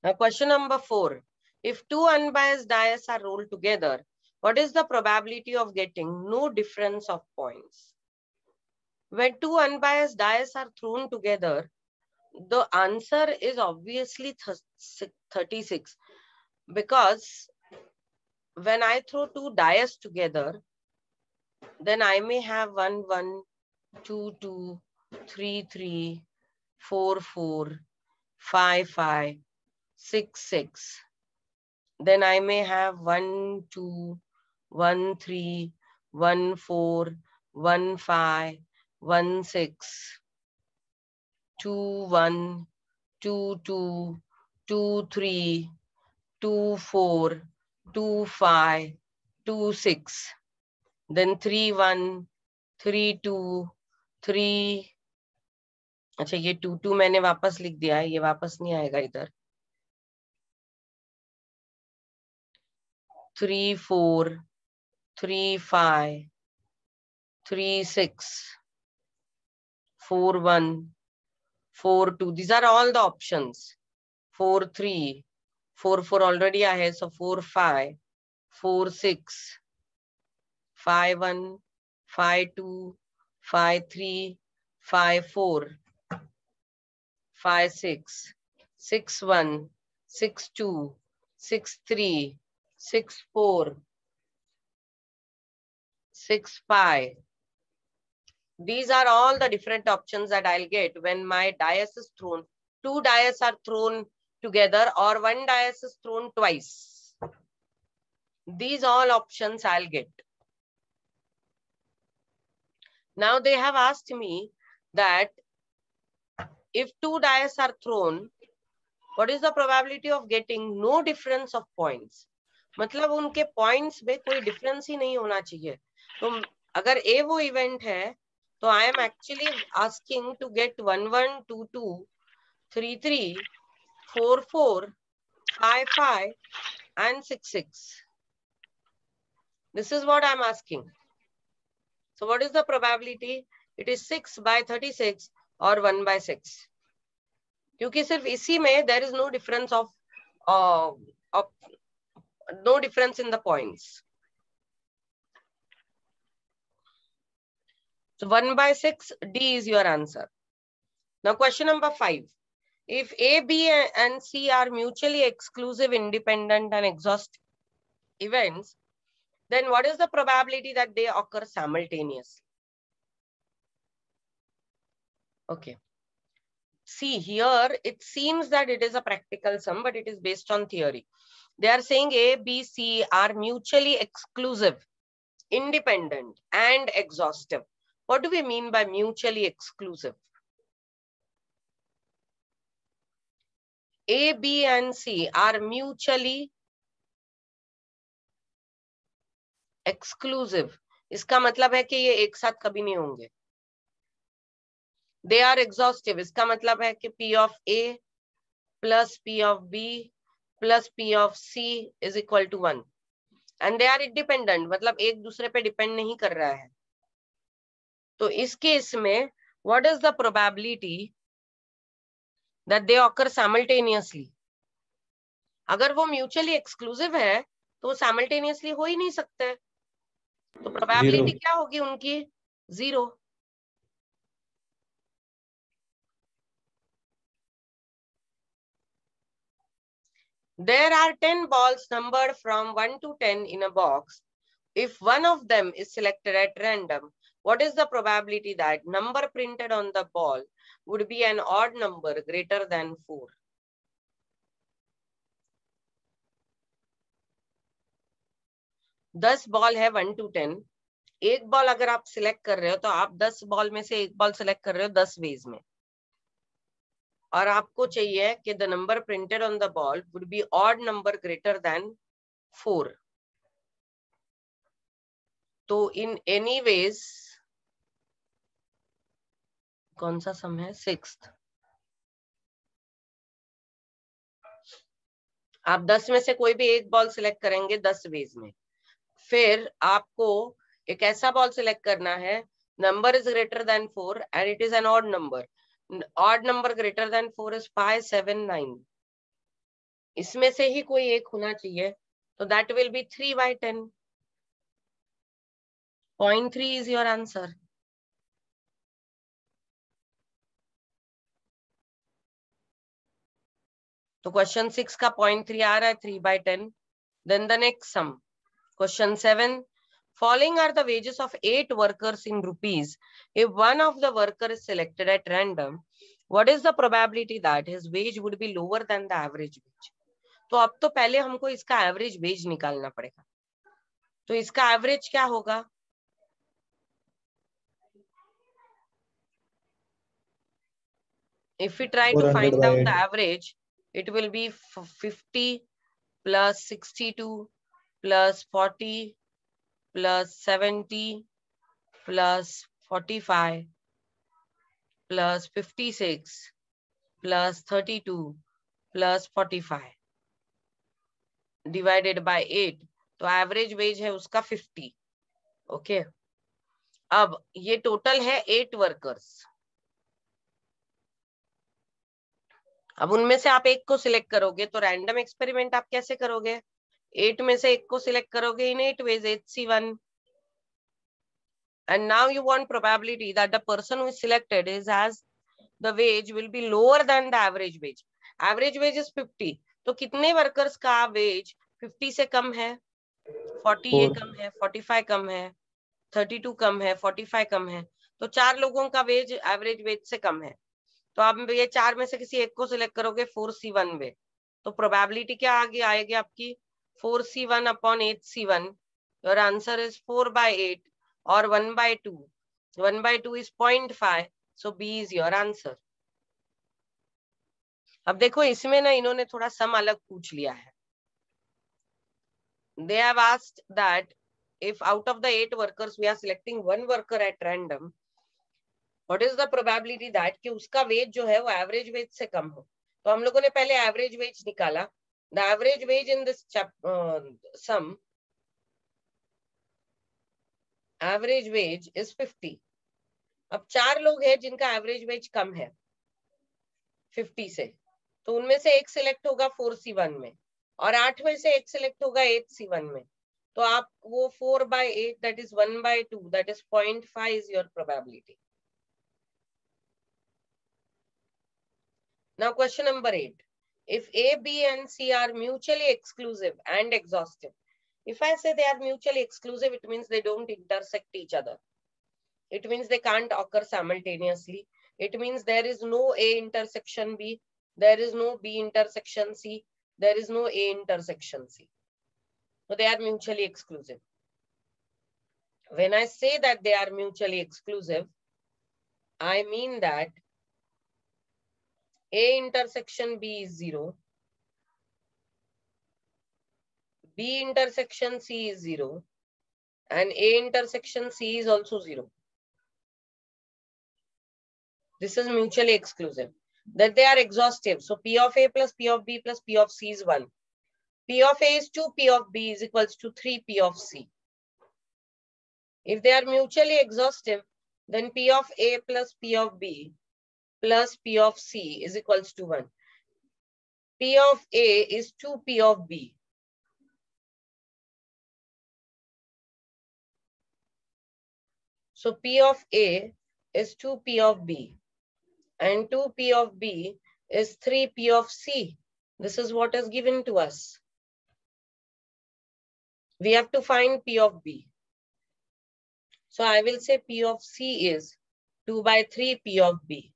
Now question number 4. If two unbiased dice are rolled together, what is the probability of getting no difference of points? When two unbiased dice are thrown together, the answer is obviously 36, because when I throw two dice together, then I may have 1, 1, 2, 2, 3, 3, 4, 4, 5, 5, 6, 6. Then I may have 1, 2, 1, 3, 1, 4, 1, 5, 1, 6, 2, 1, 2, 2, 2, 3, 2, 4, 2, 5, 2, 6. Then 3, 1, 3, 2, 3. अच्छा, ये 2, 2 मैंने वापस लिख दिया है, ये वापस नहीं आएगा इधर. 3, 4, 3, 5, 3, 6, 4, 1, 4, 2. These are all the options. 4, 3, 4, 4 already है, so 4, 5, 4, 6, 5, 1, 5, 2, 5, 3, 5, 4, 5, 6, 6, 1, 6, 2, 6, 3, 6, 4, 6, 5. These are all the different options that I'll get when my dice is thrown. Two dice are thrown together or one dice is thrown twice. These all options I'll get. Now they have asked me that if two dice are thrown, what is the probability of getting no difference of points? मतलब उनके points में कोई difference ही नहीं होना चाहिए. तो अगर A वो event है, तो I am actually asking to get 1, 1, 2, 2, 3, 3, 4, 4, 5, 5, and 6, 6. This is what I am asking. So what is the probability? It is 6 by 36 or 1 by 6. क्योंकि सिर्फ इसी में there is no difference of no difference in the points. So 1 by 6, D is your answer. Now question number 5. If A, B, and C are mutually exclusive, independent, and exhaustive events, then what is the probability that they occur simultaneously? Okay. See, here it seems that it is a practical sum, but it is based on theory. They are saying A, B, C are mutually exclusive, independent, and exhaustive. What do we mean by mutually exclusive? A, B, and C are mutually exclusive. इसका मतलब है कि ये एक साथ कभी नहीं होंगे. They are exhaustive. इसका मतलब है कि P of A plus P of B plus P of C is equal to 1. And they are independent. मतलब एक दूसरे पे डिपेंड नहीं कर रहा है. तो इस केस में what is the probability that they occur simultaneously? अगर वो mutually exclusive है तो simultaneously हो ही नहीं सकते. तो probability क्या होगी उनकी? 0. There are 10 balls numbered from 1 to 10 in a box. If one of them is selected at random, what is the probability that number printed on the ball would be an odd number greater than 4? दस ball है 1 to 10. एक ball अगर आप select कर रहे हो तो आप 10 बॉल में से एक बॉल सिलेक्ट कर रहे हो 10 वेज में, और आपको चाहिए कि the number printed on the ball would be odd number greater than 4. तो इन एनी वेज कौन सा सम है? 6th. आप 10 में से कोई भी एक बॉल सिलेक्ट करेंगे 10 वेज में. फिर आपको एक ऐसा बॉल सिलेक्ट करना है, number is greater than 4 and it is an odd number. Odd number greater than 4 is 5, 7, 9. इसमें से ही कोई एक होना चाहिए, तो that will be 3/10. 0.3 is your answer. तो क्वेश्चन 6 का 0.3 आ रहा है 3/10. Then the next sum. Question 7. Following are the wages of 8 workers in rupees. If one of the worker is selected at random, what is the probability that his wage would be lower than the average wage? तो अब तो पहले हमको इसका average veg निकालना पड़ेगा. तो इसका एवरेज क्या होगा? If we try to 400 find by out 8. the average, it will be 50 plus 62 plus 40 plus 70 plus 45 plus 56 plus 32 plus 45 divided by 8. तो एवरेज वेज है उसका 50. ओके, अब ये टोटल है 8 वर्कर्स. अब उनमें से आप एक को सिलेक्ट करोगे, तो रैंडम एक्सपेरिमेंट आप कैसे करोगे? 8 में से एक को सिलेक्ट करोगे इन 8 ways, 8C1. And now you want probability that the person who is selected is has the wage will be lower than the average wage. Average wage is 50. तो कितने वर्कर्स का वेज 50 से कम है? 40 ये 4. कम है, 45 कम है, 32 कम है, 45 कम है. तो 4 लोगों का वेज एवरेज वेज से कम है. तो आप ये 4 में से किसी एक को सिलेक्ट करोगे 4C1 में. तो प्रोबेबिलिटी क्या आगे आएगी आपकी? 4C1 upon 8C1. Your answer is 4/8 और 1/2. 1/2 is 0.5. So B is your answer. अब देखो इसमें ना इन्होंने थोड़ा सम अलग पूछ लिया है. They have asked that if out of the 8 workers we are selecting one worker at random, what is the probability that कि उसका वेज जो है वो एवरेज वेज से कम हो. तो हम लोगों ने पहले एवरेज वेज निकाला. The average wage in this sum, average wage is 50. अब 4 लोग हैं जिनका एवरेज वेज कम है 50 से, तो उनमें से एक सिलेक्ट होगा 4C1 में और 8 में से एक सिलेक्ट होगा 8C1 में. तो आप वो 4/8 that is 1/2 that is 0.5 is your probability. Now question number 8. If A, B and C are mutually exclusive and exhaustive. If I say they are mutually exclusive, it means they don't intersect each other. It means they can't occur simultaneously. It means there is no A intersection B, there is no B intersection C, there is no A intersection C. So they are mutually exclusive. When I say that they are mutually exclusive, I mean that A intersection B is 0, B intersection C is 0, and A intersection C is also 0. This is mutually exclusive. That they are exhaustive. So P of A plus P of B plus P of C is 1. P of A is 2, P of B is equals to 3P of C. If they are mutually exhaustive, then P of A plus P of B plus P of C is equals to 1. P of A is 2P of B. So P of A is 2P of B and 2P of B is 3P of C. This is what is given to us. We have to find P of B. So I will say P of C is 2/3P of B.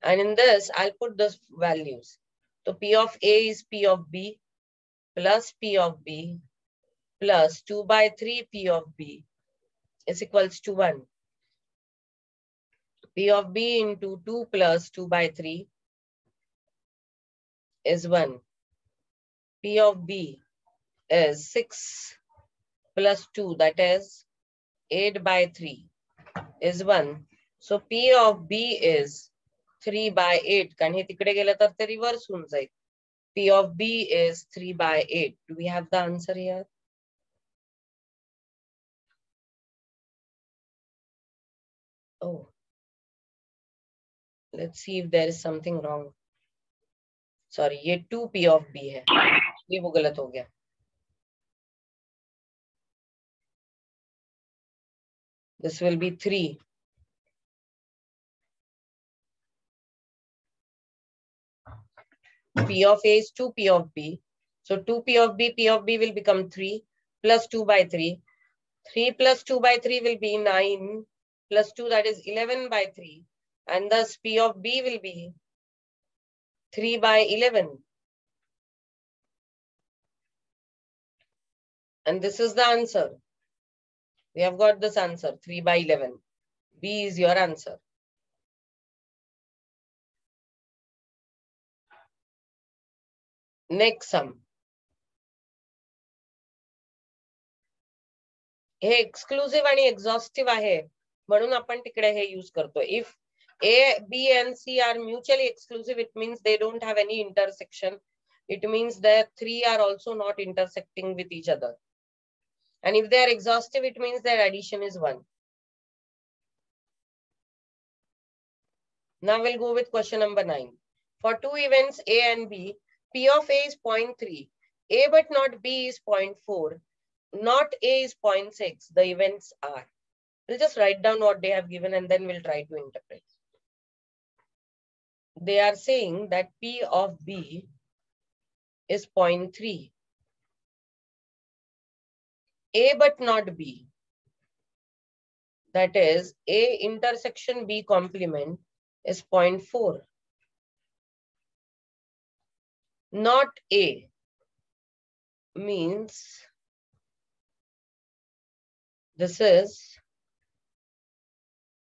And in this, I'll put the values. So P of A is P of B plus P of B plus 2/3P of B is equals to 1. P of B into 2 plus 2/3 is 1. P of B is 6 plus 2, that is 8/3 is 1. So P of B is 3/8. कारण हे तिकडे गेलं तर ते reverse होऊन जाईल. P of B is 3/8. Do we have the answer here? Oh, let's see if there is something wrong. Sorry ये 2p of b है, ये वो गलत हो गया. This will be 3. P of A is 2p of b. So 2p of b, p of b will become 3 plus 2 by 3. 3 plus 2 by 3 will be 9 plus 2, that is 11 by 3. And thus P of B will be 3 by 11. And this is the answer. We have got this answer, 3 by 11. B is your answer. Next sum. हे exclusive आणि exhaustive आहे म्हणून आपण तिकडे हे use करतो. If A, B and C are mutually exclusive, it means they don't have any intersection. It means that 3 are also not intersecting with each other. And if they are exhaustive, it means their addition is 1. Now we'll go with question number 9. For two events A and B, P of A is 0.3, A but not B is 0.4, not A is 0.6. The events are. We'll just write down what they have given and then we'll try to interpret. They are saying that P of B is 0.3, A but not B. That is A intersection B complement is 0.4. Not A means this is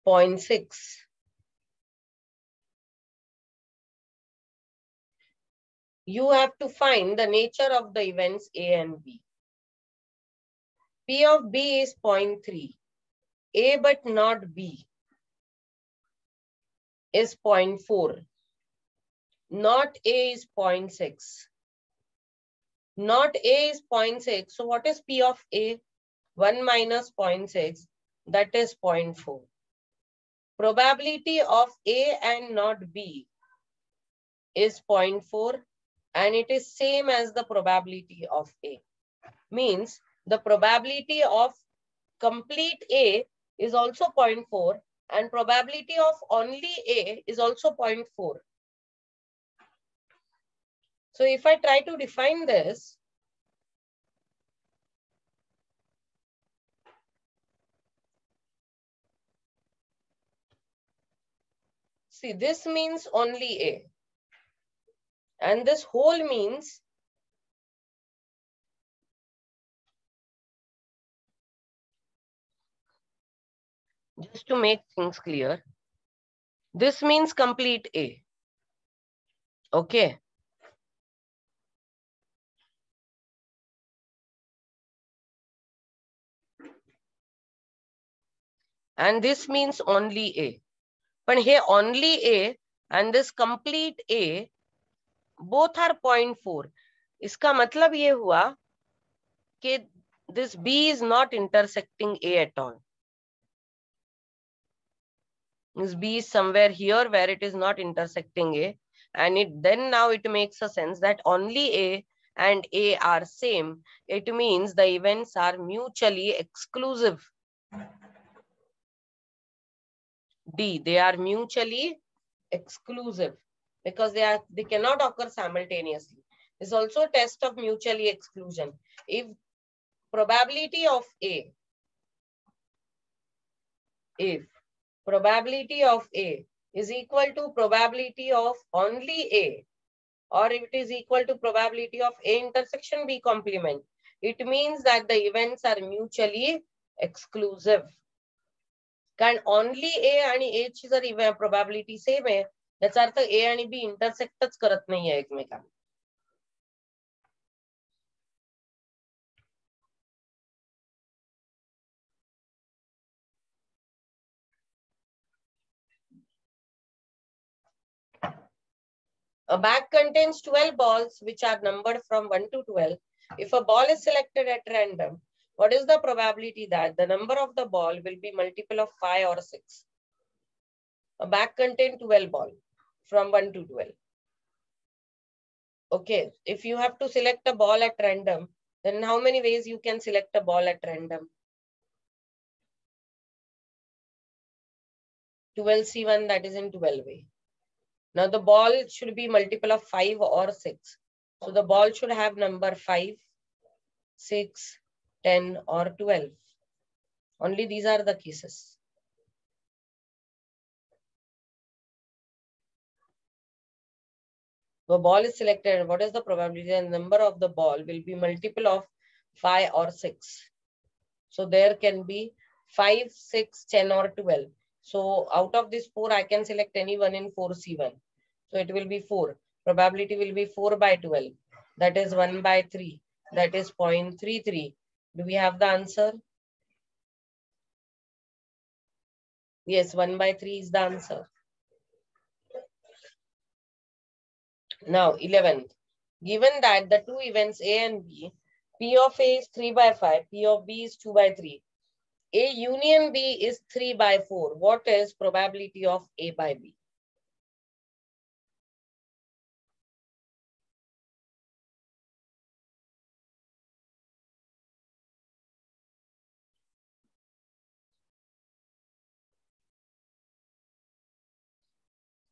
0.6. You have to find the nature of the events A and B. P of B is 0.3. A but not B is 0.4. Not A is 0.6. Not A is 0.6. So what is P of A? 1 minus 0.6, that is 0.4. Probability of A and not B is 0.4 and it is same as the probability of A. Means the probability of complete A is also 0.4 and probability of only A is also 0.4. So if I try to define this, see, this means only A. And this whole means just to make things clear, this means complete A. Okay. And this means only A. But here only A and this complete A, both are 0.4. इसका मतलब ये हुआ कि this B is not intersecting A at all. This B is somewhere here where it is not intersecting A. And now it makes a sense that only A and A are same. It means the events are mutually exclusive. D, they are mutually exclusive because they cannot occur simultaneously. This is also a test of mutually exclusion. If probability of A is equal to probability of only A, or if it is equal to probability of A intersection B complement, it means that the events are mutually exclusive. कारण only A आणि A ची जर probability same आहे, याचा अर्थ A आणि B intersectच करत नाहीये एकमेकांना. A bag contains 12 balls which are numbered from 1 to 12. If a ball is selected at random, what is the probability that the number of the ball will be multiple of 5 or 6? A bag contains 12 balls from 1 to 12. Okay, if you have to select a ball at random, then how many ways you can select a ball at random? 12C1, that is in 12 way. Now the ball should be multiple of 5 or 6. So the ball should have number 5, 6, 10 or 12. Only these are the cases. The ball is selected. What is the probability the number of the ball will be multiple of 5 or 6? So there can be 5, 6, 10 or 12. So out of this 4, I can select any one in 4C1. So it will be 4. Probability will be 4 by 12. That is 1 by 3. That is 0.33. Do we have the answer? Yes, 1 by 3 is the answer. Now, 11th. Given that the two events A and B, P of A is 3 by 5, P of B is 2 by 3. A union B is 3 by 4. What is probability of A by B?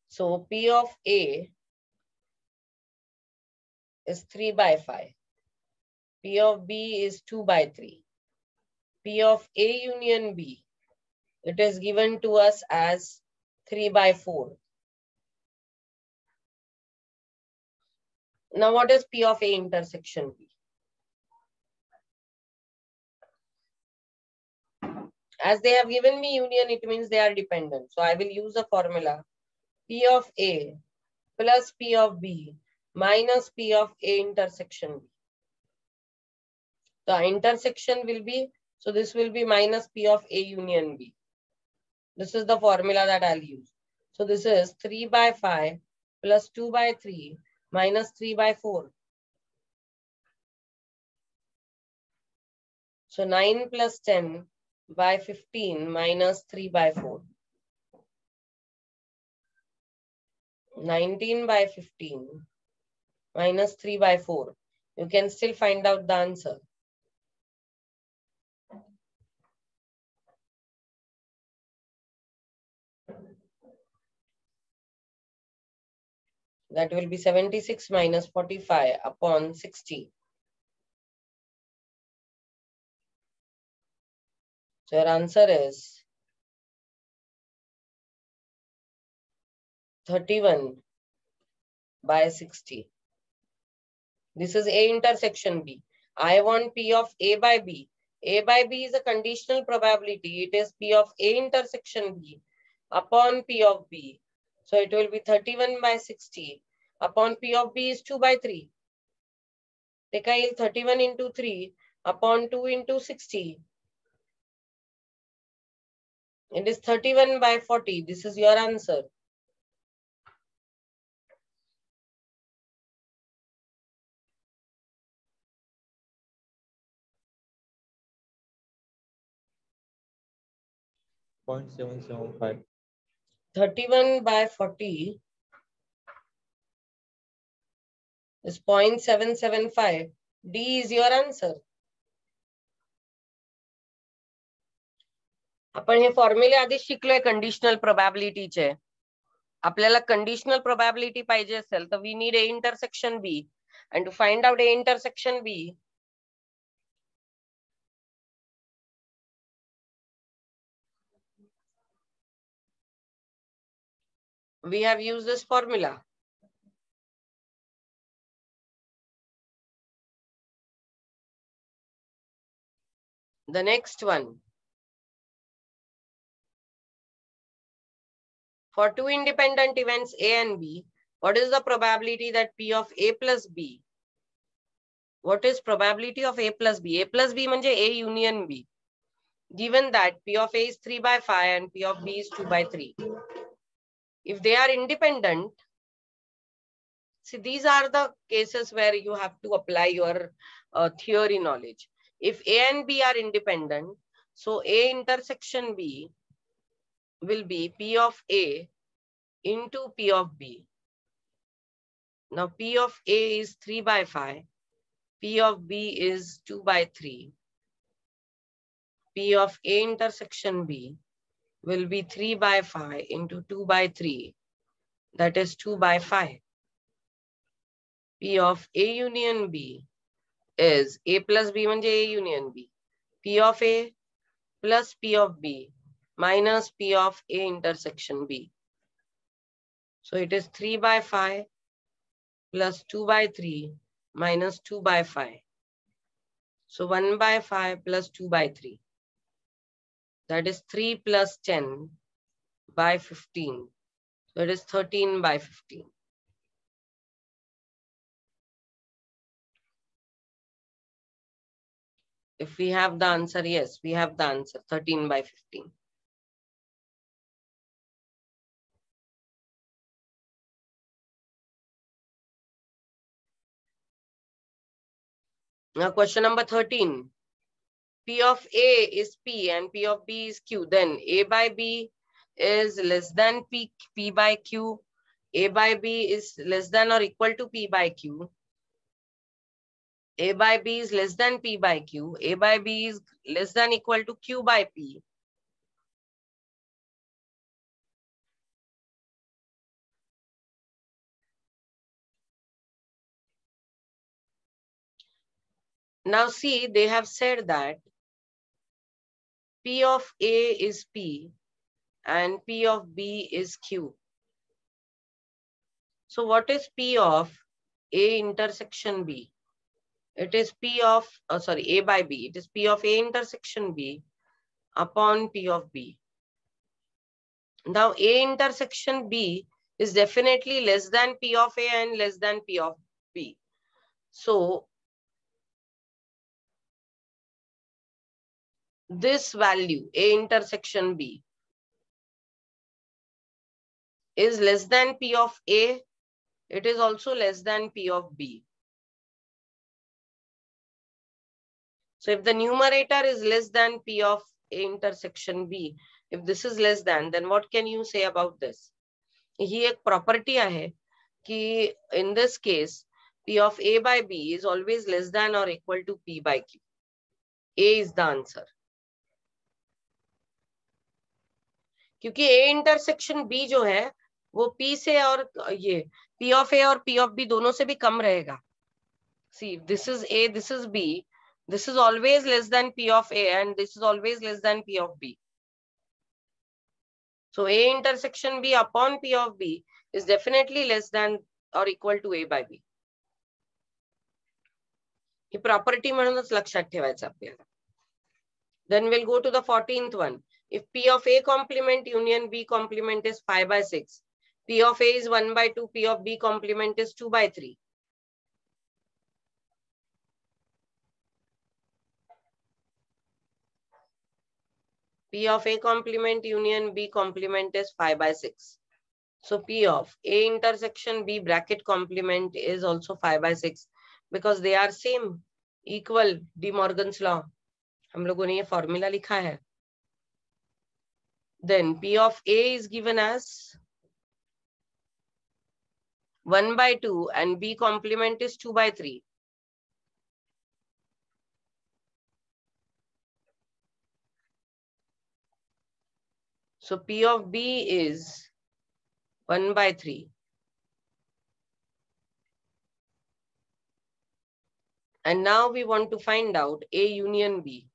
So P of A is 3 by 5. P of B is 2 by 3. P of A union B, it is given to us as 3 by 4. Now what is P of A intersection B? As they have given me union, it means they are dependent. So I will use the formula P of A plus P of B minus P of A intersection B. The intersection will be, so this will be minus P of A union B. This is the formula that I'll use. So this is 3 by 5 plus 2 by 3 minus 3 by 4. So 9 plus 10 by 15 minus 3 by 4. 19 by 15 minus 3 by 4. You can still find out the answer. That will be 76 minus 45 upon 60. So your answer is 31 by 60. This is A intersection B. I want P of A by B. A by B is a conditional probability. It is P of A intersection B upon P of B. So it will be 31 by 60 upon P of B is 2 by 3. Take 31 into 3 upon 2 into 60. It is 31 by 40. This is your answer. .775. 31 by 40 is 0.775. D is your answer. आपण हे फॉर्म्युले आधीच शिकलोय conditional प्रोबॅबिलिटीचे. आपल्याला conditional probability पाहिजे असेल तर we need A intersection B. And to find out A intersection B, we have used this formula. The next one. For two independent events A and B, what is the probability that P of A plus B? What is probability of A plus B? A plus B म्हणजे A union B. Given that P of A is 3 by 5 and P of B is 2 by 3. If they are independent, see, these are the cases where you have to apply your theory knowledge. If A and B are independent, so A intersection B will be P of A into P of B. Now P of A is 3 by 5. P of B is 2 by 3. P of A intersection B will be 3 by 5 into 2 by 3. That is 2 by 5. P of A union B is A plus B म्हणजे A union B. P of A plus P of B minus P of A intersection B. So it is 3 by 5 plus 2 by 3 minus 2 by 5. So 1 by 5 plus 2 by 3. That is 3 plus 10 by 15. So it is 13 by 15. If we have the answer, yes, we have the answer, 13 by 15. Now question number 13. P of A is P and P of B is Q. Then A by B is less than P by Q. A by B is less than or equal to P by Q. A by B is less than P by Q. A by B is less than equal to Q by P. Now see, they have said that P of A is P and P of B is Q. So what is P of A intersection B? It is P of, A by B. It is P of A intersection B upon P of B. Now A intersection B is definitely less than P of A and less than P of B. So this value A intersection B is less than P of A. It is also less than P of B. So if the numerator is less than P of A intersection B, if this is less than, then what can you say about this? ही एक property आहे कि in this case, P of A by B is always less than or equal to P by Q. A is the answer. क्योंकि A intersection B जो है वो P से और ये P of A और P of B दोनों से भी कम रहेगा. See, this is A, this is B. This is always less than P of A and this is always less than P of B. So A intersection B upon P of B is definitely less than or equal to A by B. He property म्हणूनच लक्षात ठेवायचं आपल्याला. Then we'll go to the 14th one. If P of A complement union B complement is 5 by 6, P of A is 1 by 2, P of B complement is 2 by 3. P of A complement union B complement is 5 by 6. So P of A intersection B bracket complement is also 5 by 6 because they are same, equal, De Morgan's law. हम लोगों ने ये formula लिखा है. Then P of A is given as 1 by 2 and B complement is 2 by 3. So P of B is 1 by 3. And now we want to find out A union B.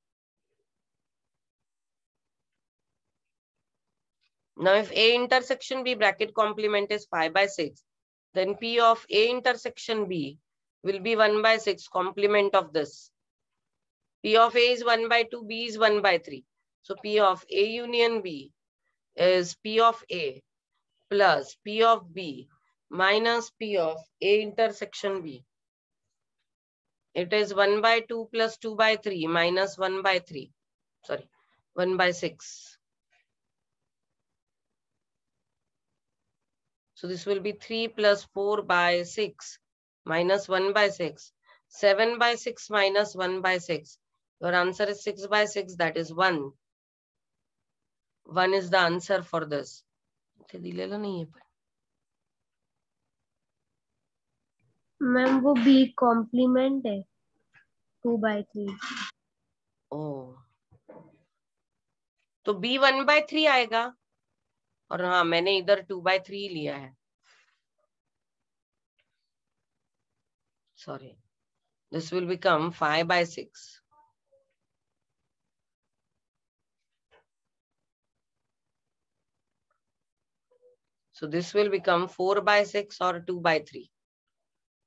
Now if A intersection B bracket complement is 5 by 6, then P of A intersection B will be 1 by 6 complement of this. P of A is 1 by 2, B is 1 by 3. So P of A union B is P of A plus P of B minus P of A intersection B. It is 1 by 2 plus 2 by 3 minus 1 by 3. Sorry, 1 by 6. So this will be 3 plus 4 by 6 minus 1 by 6. 7 by 6 minus 1 by 6. Your answer is 6 by 6. That is 1. 1 is the answer for this. Ma'am वो B complement है 2/3। ओ, तो B 1/3 आएगा, और हाँ मैंने इधर 2/3 लिया है, sorry, this will become 5/6. So this will become 4/6 or 2/3.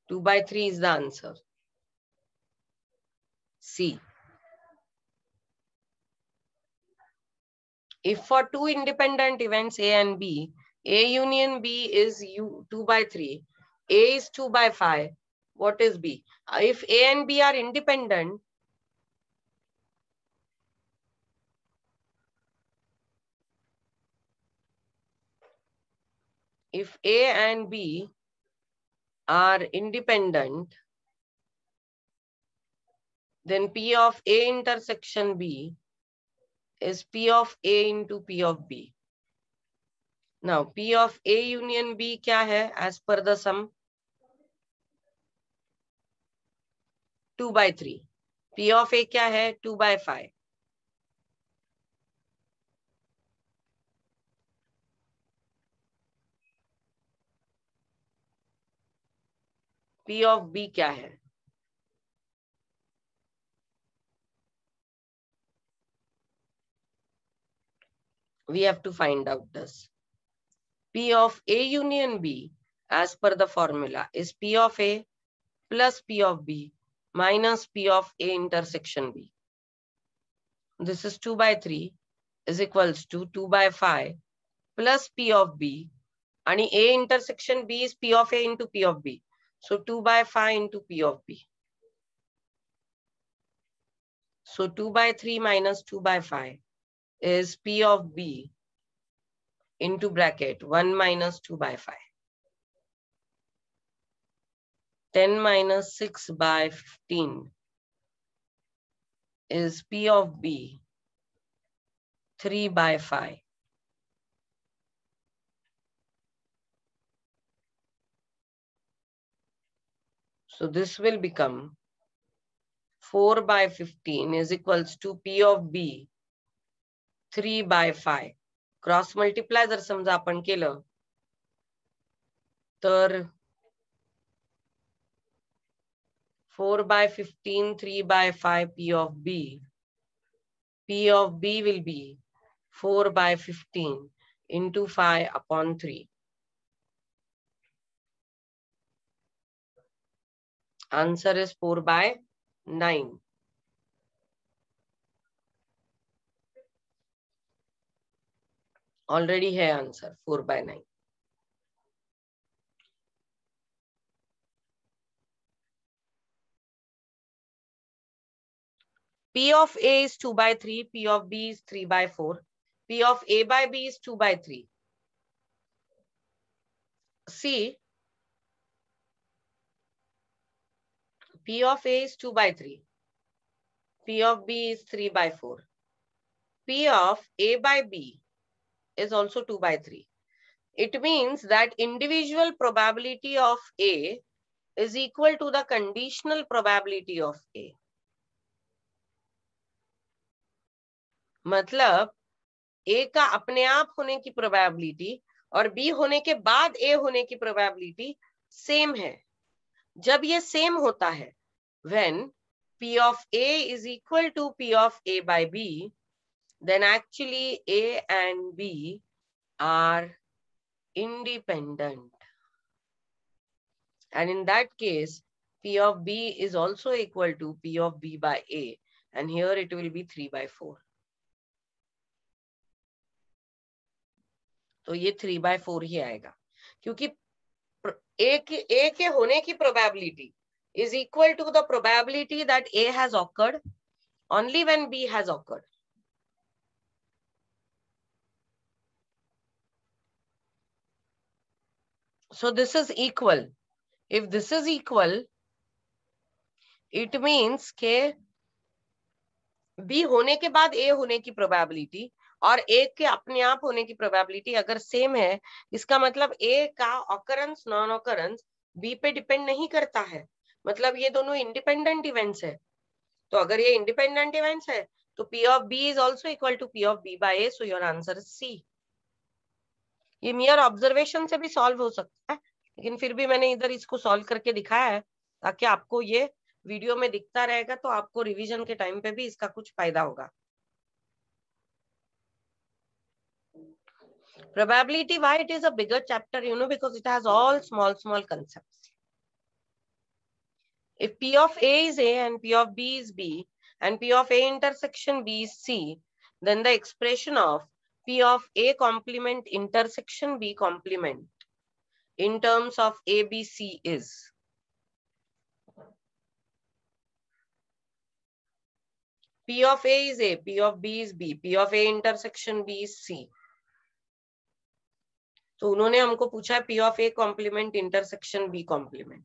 2/3 is the answer. C. If for two independent events A and B, A union B is 2/3, A is 2/5, what is B? If A and B are independent, if A and B are independent, then P of A intersection B is P of A into P of B. Now, P of A union B क्या है as per the sum? 2/3. P of A क्या है? 2/5. P of B क्या है? We have to find out this. P of A union B as per the formula is P of A plus P of B minus P of A intersection B. This is 2/3 is equals to 2/5 plus P of B, and A intersection B is P of A into P of B. So 2/5 into P of B. So 2/3 minus 2/5 is P of B into bracket 1 minus 2/5. 10 minus 6/15 is P of B 3/5. So this will become 4/15 is equals to P of B 3/5. Cross multiply जर समजा आपण केलं तर 4/15 3/5 P of B. P of B will be 4/15 into 5/3. Answer is 4/9. Already है answer 4/9. P of A is 2/3, P of B is 3/4, P of A by B is 2/3. See, P of A is 2/3, P of B is 3/4, P of A by B is also 2/3. It means that individual probability of A is equal to the conditional probability of A. मतलब A का अपने आप होने की probability और B होने के बाद A होने की प्रोबेबिलिटी सेम है. जब ये सेम होता है, when P of A is equal to P of A by B, then actually A and B are independent. And in that case, P of B is also equal to P of B by A. And here it will be 3/4. तो ये 3/4 ही आएगा, क्योंकि A के होने की probability is equal to the probability that A has occurred only when B has occurred. So this is equal. If this is equal, it means के B होने के बाद A होने की प्रोबेबिलिटी और A के अपने आप होने की प्रोबेबिलिटी अगर सेम है, इसका मतलब A का ऑकरेंस नॉन ऑकरेंस बी पे डिपेंड नहीं करता है, मतलब ये दोनों इंडिपेंडेंट इवेंट्स है। तो अगर ये इंडिपेंडेंट इवेंट्स है तो P of B is also equal to P of B by A, so your answer is C. ये मियर ऑब्जर्वेशन से भी सॉल्व हो सकता है, लेकिन फिर भी मैंने इधर इसको सॉल्व करके दिखाया है ताकि आपको ये वीडियो में दिखता रहेगा, तो आपको रिवीजन के टाइम पे भी इसका कुछ फायदा होगा। Probability, why it is a bigger chapter, you know, because it has all small concepts. If P of A is A and P of B is B and P of A intersection B is C, then the expression of P of A complement intersection B complement in terms of ABC is. P of A is A, P of B is B, P of A intersection B is C. तो उन्होंने हमको पूछा है P of A complement intersection B complement.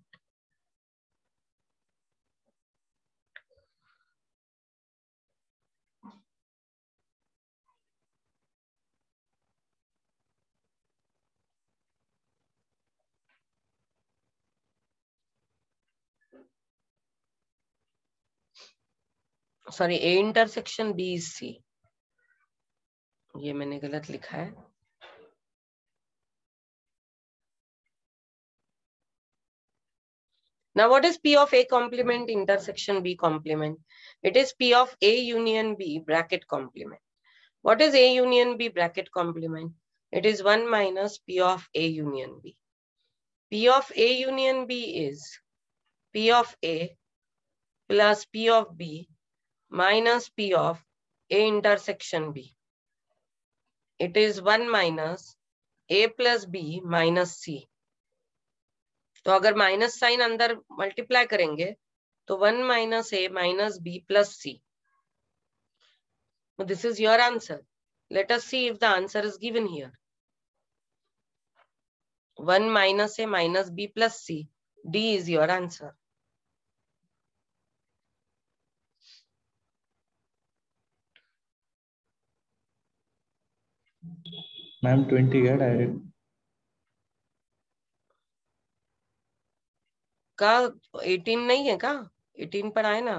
Sorry, A intersection B is C. ये मैंने गलत लिखा है। Now, what is P of A complement intersection B complement? It is P of A union B bracket complement. What is A union B bracket complement? It is 1 minus P of A union B. P of A union B is P of A plus P of B minus P of A intersection B. It is 1 minus A plus B minus C. तो अगर minus sign अंदर multiply करेंगे तो 1 minus A minus B plus C. So this is your answer. Let us see if the answer is given here. 1 minus A minus B plus C. D is your answer. Ma'am 20 है direct का 18 नहीं है का? 18 पर आहे ना?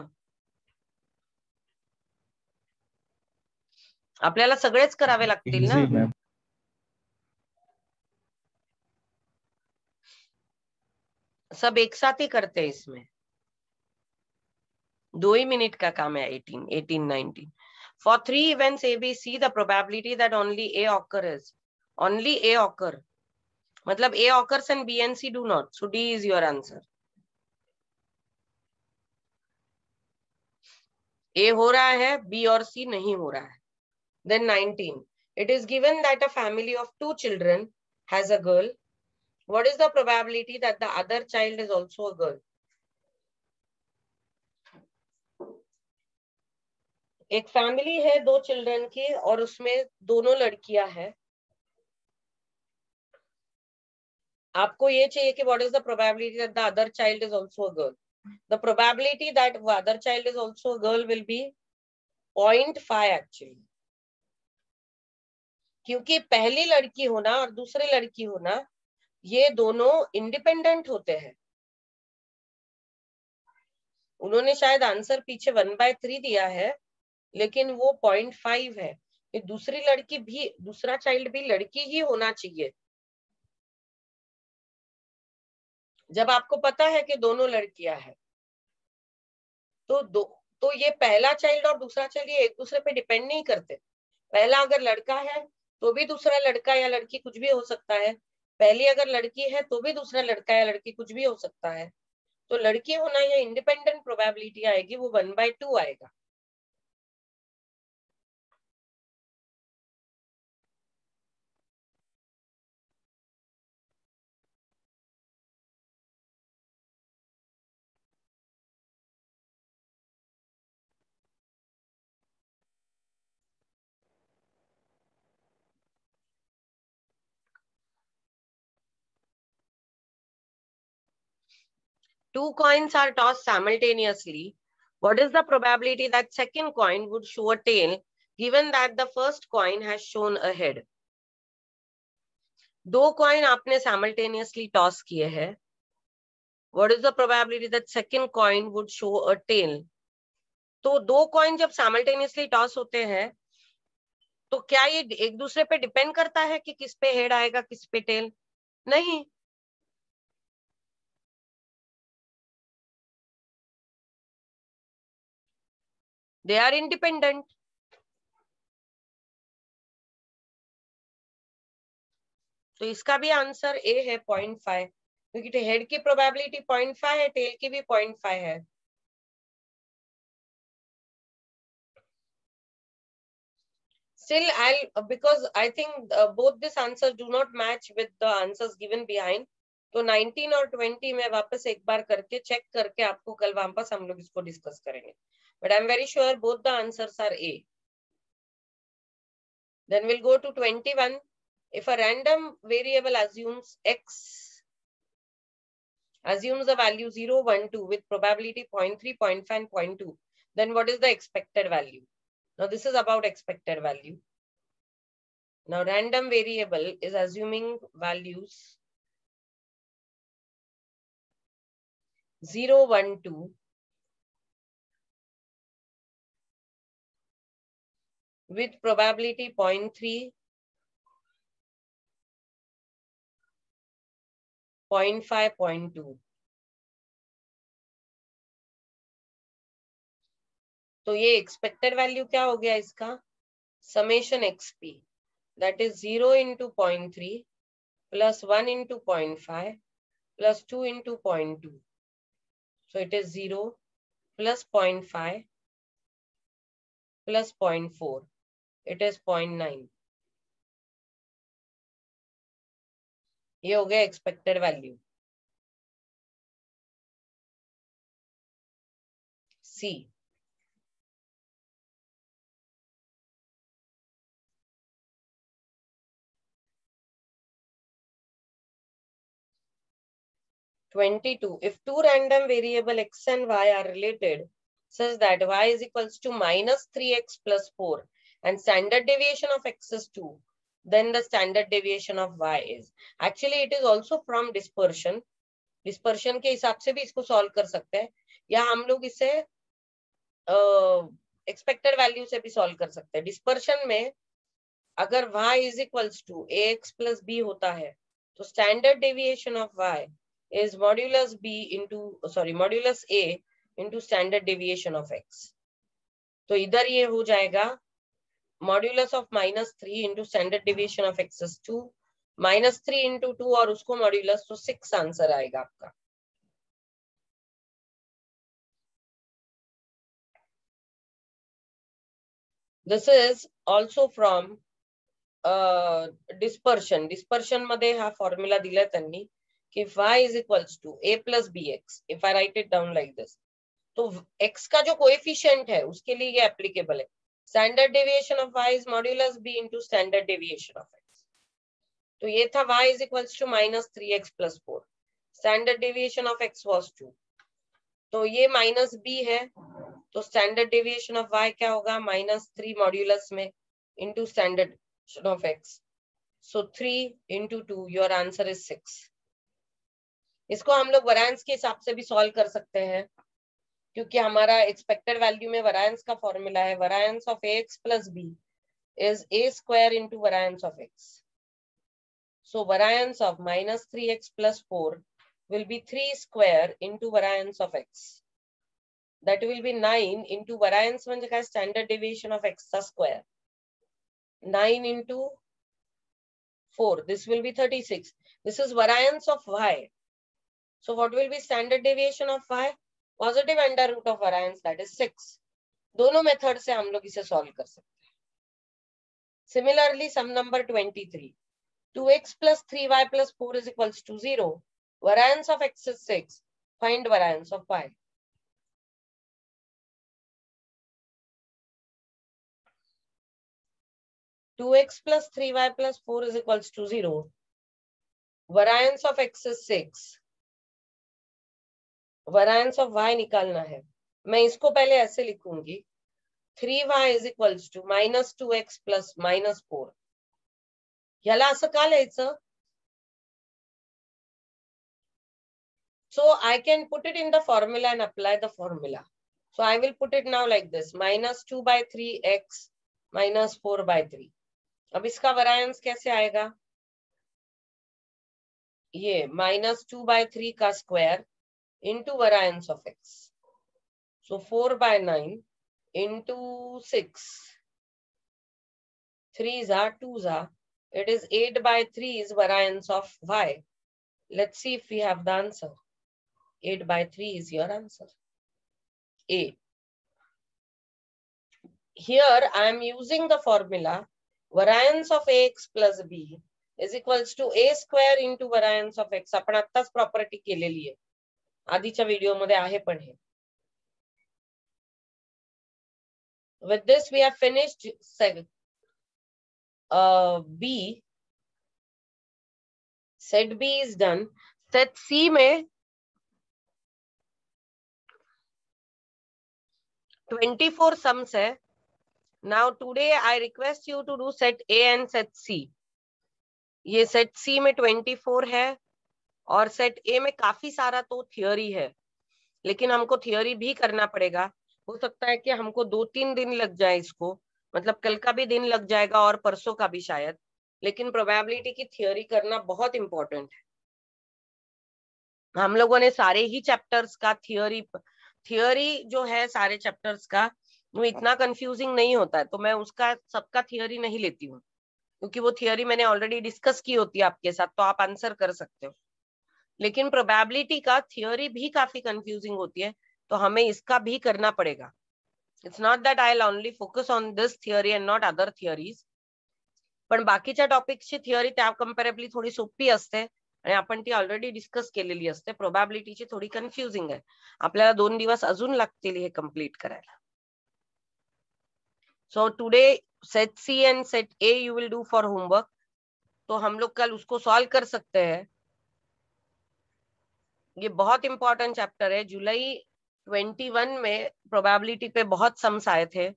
आपल्याला सगळेच करावे लागतील ना? इजी मैम सब एक साथ ही करते हैं इसमें। 2 ही मिनट का काम है। 18, 18, 19. For 3 events A, B, C, the probability that only A occur is only A occur. मतलब A occurs and B and C do not. So D is your answer. A हो रहा है, B और C नहीं हो रहा है. Then 19. It is given that a family of 2 children has a girl. What is the probability that the other child is also a girl? एक family है 2 चिल्ड्रन की और उसमें दोनों लड़कियां हैं। आपको ये चाहिए कि what is the probability that the other child is also a girl? The probability that the other child is also a girl will be 0.5 actually. क्योंकि पहली लड़की होना और दूसरी लड़की होना ये दोनों इंडिपेंडेंट होते हैं। उन्होंने शायद आंसर पीछे 1/3 दिया है, लेकिन वो 0.5 है। ये दूसरी लड़की भी, दूसरा चाइल्ड भी लड़की ही होना चाहिए। जब आपको पता है कि दोनों लड़कियां हैं तो ये पहला चाइल्ड और दूसरा चाइल्ड ये एक दूसरे पे डिपेंड नहीं करते। पहला अगर लड़का है तो भी दूसरा लड़का या लड़की कुछ भी हो सकता है। पहली अगर लड़की है तो भी दूसरा लड़का या लड़की कुछ भी हो सकता है। तो लड़की होना या इंडिपेंडेंट प्रोबेबिलिटी आएगी वो 1/2 आएगा। Two coins are tossed simultaneously. What is the probability that second coin would show a tail given that the first coin has shown a head? 2 coin आपने साइमल्टेनियसली टॉस किए हैं What is the probability that second coin would show a tail? तो दो coin जब simultaneously toss होते हैं तो क्या ये एक दूसरे पे डिपेंड करता है कि किस पे हेड आएगा किस पे टेल? नहीं. They are independent. तो इसका भी आंसर ए है 0.5, क्योंकि हेड की प्रोबेबिलिटी 0.5 है, टेल की भी 0.5 है. Still, because I think both these answers do not match with the answers given behind. तो 19 और 20 में वापस एक बार करके चेक करके आपको कल वापस हम लोग इसको डिस्कस करेंगे. But I'm very sure both the answers are A. Then we'll go to 21. If a random variable assumes X, assumes the value 0, 1, 2 with probability 0.3, 0.5 and 0.2, then what is the expected value? Now this is about expected value. Now random variable is assuming values 0, 1, 2 with probability 0.3, 0.5, 0.2. तो ये expected value क्या हो गया इसका? Summation XP, that is 0 into 0.3 plus 1 into 0.5 plus 2 into 0.2. So it is 0 plus 0.5 plus 0.4. It is 0.9. ये हो गया expected value. C. If two random variable X and Y are related such that Y is equals to minus 3X plus 4 and standard deviation of X is 2, then the standard deviation of Y is. Actually, it is also from dispersion. Dispersion के हिसाब से भी इसको solve कर सकते हैं, या हम लोग इसे expected value से भी solve कर सकते हैं. Dispersion में अगर Y is equals to AX plus B होता है, तो standard deviation of Y is modulus A into standard deviation of X. तो इधर ये हो जाएगा modulus of -3 into standard deviation of X is 2, -3 into 2 और उसको modulus, तो 6 आंसर आएगा आपका. This is also from dispersion. Dispersion मध्ये हा फॉर्म्युला दिलाय त्यांनी कि y is equals to a plus bx. If I write it down like this, तो x का जो कोएफिशिएंट है उसके लिए ये एप्लीकेबल है. Standard deviation of y is modulus b into standard deviation of x. तो ये था y is equals to minus 3x plus 4. Standard deviation of x was 2. तो ये minus b है, तो standard deviation of y क्या होगा? minus 3 modulus में into standard of x. So 3 into 2, your answer is 6. इसको हम लोग वैरिएंस के हिसाब से भी सॉल्व कर सकते हैं, क्योंकि हमारा एक्सपेक्टेड वैल्यू में वैरिएंस का फॉर्मूला है variance of ax plus b is a square into variance of x. So variance of minus 3x plus 4 will be 3 square into variance of x. That will be 9 into variance म्हणजे काय? Standard deviation of x चा square. 9 into 4. This will be 36. This is variance of y. So what will be standard deviation of y? Positive under root of variance, that is 6. दोनों method से हम लोग इसे solve कर सकते हैं. Similarly, sum number 23. 2x plus 3y plus 4 is equals to 0. Variance of x is 6. Find variance of y. Two x plus 3y plus 4 is equals to 0. Variance of x is 6. Variance of y निकालना है. मैं इसको पहले ऐसे लिखूंगी. 3y is equals to minus 2x plus minus 4. याला असं का लिहायचं? So I can put it in the formula and apply the formula. So I will put it now like this, minus 2/3x minus 4/3. अब इसका variance कैसे आएगा? ये minus 2/3 का square into variance of x. So 4/9 into 6. 3s are 2s are. It is 8/3 is variance of y. Let's see if we have the answer. 8/3 is your answer. A. Here I am using the formula variance of ax plus b is equals to a square into variance of x. आपण आत्ताच property केलेली आहे, आधीच्या video मध्ये आहे पण हे. With this we have finished B. Set B is done. Set C में 24 sums है. Now today I request you to do set A and set C. ये set C में 24 है और set A में काफी सारा तो थियोरी है, लेकिन हमको थियोरी भी करना पड़ेगा. हो सकता है कि हमको 2-3 दिन लग जाए इसको, मतलब कल का भी दिन लग जाएगा और परसों का भी शायद, लेकिन प्रोबेबिलिटी की थियोरी करना बहुत इंपॉर्टेंट है. हम लोगों ने सारे ही चैप्टर्स का थियोरी जो है सारे चैप्टर्स का वो इतना कंफ्यूजिंग नहीं होता है, तो मैं उसका सबका थियोरी नहीं लेती हूँ, क्योंकि वो थियोरी मैंने ऑलरेडी डिस्कस की होती है आपके साथ, तो आप आंसर कर सकते हो. लेकिन प्रोबेबिलिटी का थियोरी भी काफी कंफ्यूजिंग होती है, तो हमें इसका भी करना पड़ेगा. It's not that I will only focus on this theory and not other theories. पण बाकीच्या टॉपिक्सची थियोरी त्या कंपॅरेबली थोडी सोपी असते आणि आपण ती ऑलरेडी डिस्कस केलेली असते. प्रोबॅबिलिटीची थोडी कन्फ्युजिंग आहे, आपल्याला 2 दिवस अजून लागतील हे कंप्लीट करायला. So today set C and set A you will do for homework. तो हम लोग कल उसको सॉल्व कर सकते हैं. ये बहुत इंपॉर्टेंट चैप्टर है. जुलाई 21 में प्रोबेबिलिटी पे बहुत सम्स आए थे,